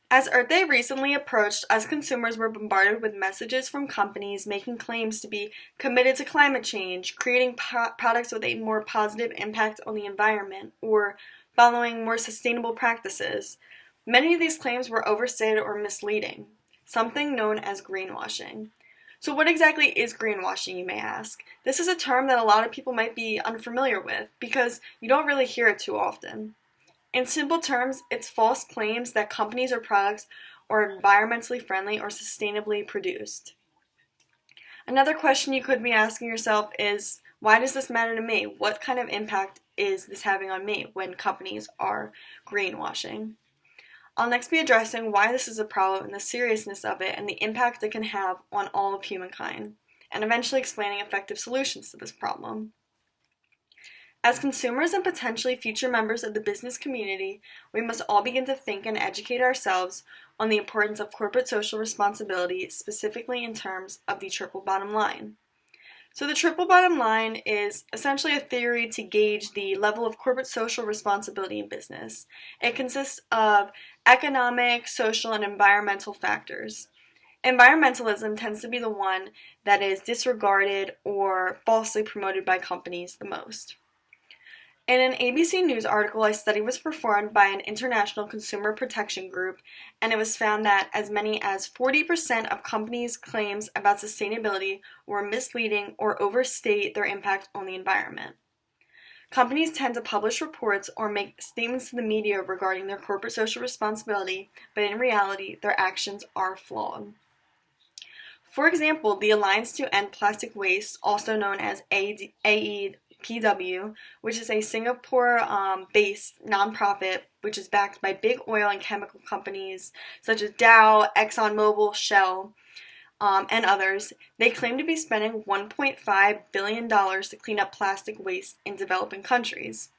As Earth Day recently approached, us consumers were bombarded with messages from companies making claims to be committed to climate change, creating products with a more positive impact on the environment, or following more sustainable practices. Many of these claims were overstated or misleading, something known as greenwashing. So, what exactly is greenwashing, you may ask? This is a term that a lot of people might be unfamiliar with because you don't really hear it too often. In simple terms, it's false claims that companies or products are environmentally friendly or sustainably produced. Another question you could be asking yourself is, why does this matter to me? What kind of impact is this having on me when companies are greenwashing? I'll next be addressing why this is a problem and the seriousness of it and the impact it can have on all of humankind, and eventually explaining effective solutions to this problem. As consumers and potentially future members of the business community, we must all begin to think and educate ourselves on the importance of corporate social responsibility, specifically in terms of the triple bottom line. So, the triple bottom line is essentially a theory to gauge the level of corporate social responsibility in business. It consists of economic, social, and environmental factors. Environmentalism tends to be the one that is disregarded or falsely promoted by companies the most. In an ABC News article, a study was performed by an international consumer protection group, and it was found that as many as 40% of companies' claims about sustainability were misleading or overstate their impact on the environment. Companies tend to publish reports or make statements to the media regarding their corporate social responsibility, but in reality, their actions are flawed. For example, the Alliance to End Plastic Waste, also known as AEPW, which is a Singapore-based nonprofit which is backed by big oil and chemical companies such as Dow, ExxonMobil, Shell, and others, they claim to be spending $1.5 billion to clean up plastic waste in developing countries.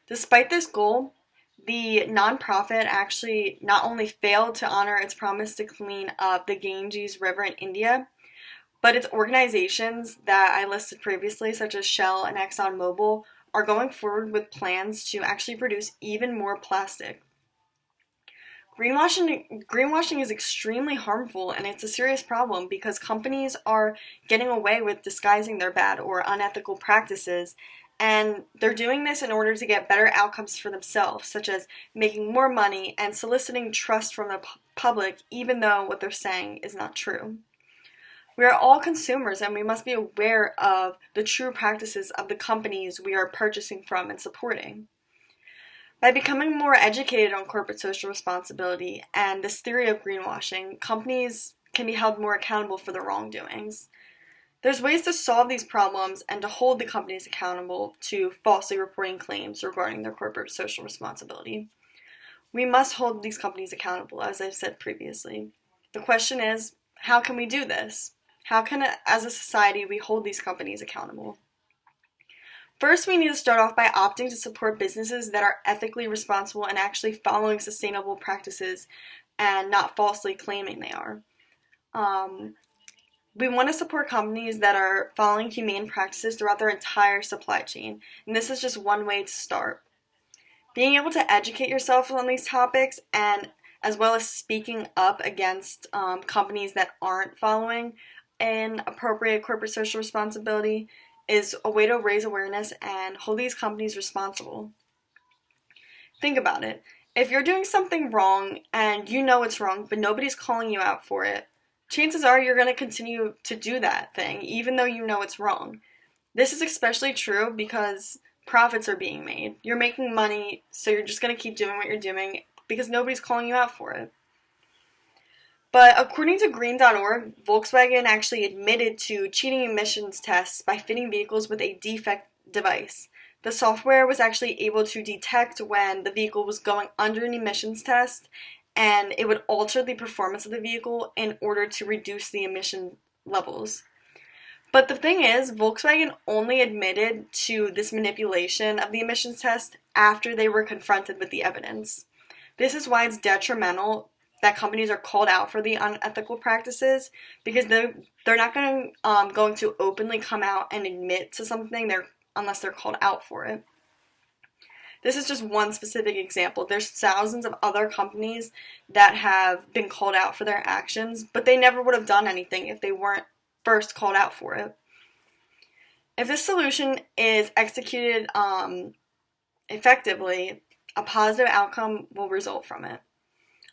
Despite this goal, the nonprofit actually not only failed to honor its promise to clean up the Ganges River in India, but its organizations that I listed previously, such as Shell and ExxonMobil, are going forward with plans to actually produce even more plastic. Greenwashing is extremely harmful, and it's a serious problem because companies are getting away with disguising their bad or unethical practices, and they're doing this in order to get better outcomes for themselves, such as making more money and soliciting trust from the public, even though what they're saying is not true. We are all consumers, and we must be aware of the true practices of the companies we are purchasing from and supporting. By becoming more educated on corporate social responsibility and this theory of greenwashing, companies can be held more accountable for their wrongdoings. There's ways to solve these problems and to hold the companies accountable to falsely reporting claims regarding their corporate social responsibility. We must hold these companies accountable, as I've said previously. The question is, how can we do this? How can, as a society, we hold these companies accountable? First, we need to start off by opting to support businesses that are ethically responsible and actually following sustainable practices and not falsely claiming they are. We want to support companies that are following humane practices throughout their entire supply chain, and this is just one way to start. Being able to educate yourself on these topics and as well as speaking up against companies that aren't following an appropriate corporate social responsibility is a way to raise awareness and hold these companies responsible. Think about it. If you're doing something wrong and you know it's wrong, but nobody's calling you out for it, chances are you're going to continue to do that thing, even though you know it's wrong. This is especially true because profits are being made. You're making money, so you're just going to keep doing what you're doing because nobody's calling you out for it. But according to Green.org, Volkswagen actually admitted to cheating emissions tests by fitting vehicles with a defect device. The software was actually able to detect when the vehicle was going under an emissions test, and it would alter the performance of the vehicle in order to reduce the emission levels. But the thing is, Volkswagen only admitted to this manipulation of the emissions test after they were confronted with the evidence. This is why it's detrimental that companies are called out for the unethical practices, because they're not going to openly come out and admit to something unless they're called out for it. This is just one specific example. There's thousands of other companies that have been called out for their actions, but they never would have done anything if they weren't first called out for it. If this solution is executed effectively, a positive outcome will result from it.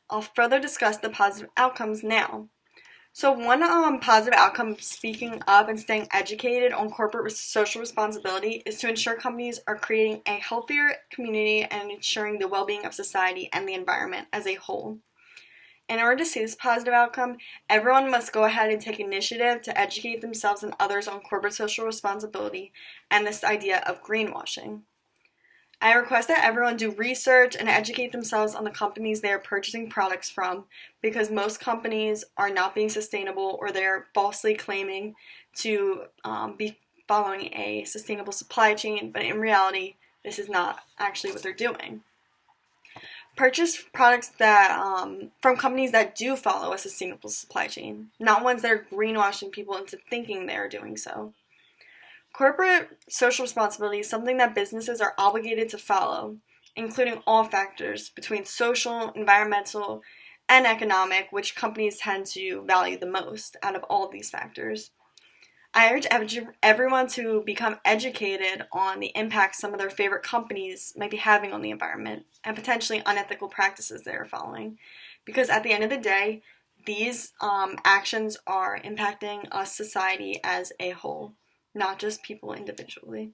I'll further discuss the positive outcomes now. So one positive outcome of speaking up and staying educated on corporate social responsibility is to ensure companies are creating a healthier community and ensuring the well-being of society and the environment as a whole. In order to see this positive outcome, everyone must go ahead and take initiative to educate themselves and others on corporate social responsibility and this idea of greenwashing. I request that everyone do research and educate themselves on the companies they are purchasing products from, because most companies are not being sustainable or they're falsely claiming to be following a sustainable supply chain, but in reality, this is not actually what they're doing. Purchase products that from companies that do follow a sustainable supply chain, not ones that are greenwashing people into thinking they are doing so. Corporate social responsibility is something that businesses are obligated to follow, including all factors between social, environmental, and economic, which companies tend to value the most out of all of these factors. I urge everyone to become educated on the impact some of their favorite companies might be having on the environment and potentially unethical practices they are following, because at the end of the day, these actions are impacting us society as a whole, not just people individually.